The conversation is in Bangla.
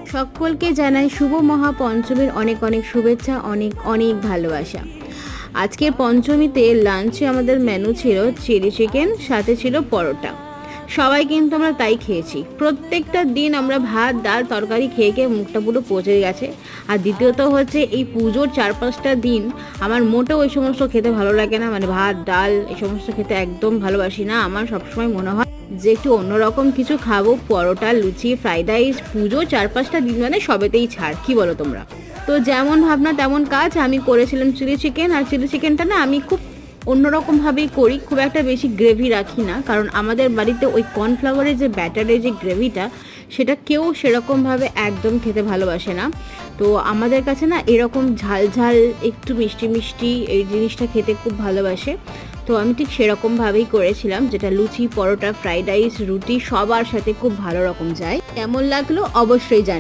সকলকে জানাই শুভ মহাপঞ্চমীর অনেক অনেক শুভেচ্ছা, অনেক অনেক ভালোবাসা। আজকের পঞ্চমীতে লাঞ্চে আমাদের মেনু ছিল চিলি চিকেন, সাথে ছিল পরোটা। সবাই কিন্তু আমরা তাই খেয়েছি। প্রত্যেকটা দিন আমরা ভাত ডাল তরকারি খেয়ে খেয়ে মুখটা পুরো পচে গেছে। আর দ্বিতীয়ত হচ্ছে এই পুজোর 4-5টা দিন আমার মোটেও ওই সমস্ত খেতে ভালো লাগে না, মানে ভাত ডাল এই সমস্ত খেতে একদম ভালোবাসি না। আমার সবসময় মনে হয় যে একটু অন্যরকম কিছু খাবো, পরোটা লুচি ফ্রাইড রাইস। পুজো 4-5টা দিন মানে সবেতেই ছাড়, কি বলো তোমরা? তো যেমন ভাবনা তেমন কাজ, আমি করেছিলাম চিলি চিকেন। আর চিলি চিকেনটা না আমি খুব অন্যরকমভাবেই করি, খুব একটা বেশি গ্রেভি রাখি না, কারণ আমাদের বাড়িতে ওই কর্নফ্লাওয়ারের যে ব্যাটারের যে গ্রেভিটা সেটা কেউ সেরকমভাবে একদম খেতে ভালোবাসে না। তো আমাদের কাছে না এরকম ঝাল ঝাল একটু মিষ্টি মিষ্টি এই জিনিসটা খেতে খুব ভালোবাসে। তো আমি ঠিক সেরকমভাবেই করেছিলাম, যেটা লুচি পরোটা ফ্রাইড রাইস রুটি সবার সাথে খুব ভালো রকম যায়। কেমন লাগলো অবশ্যই জানাবেন।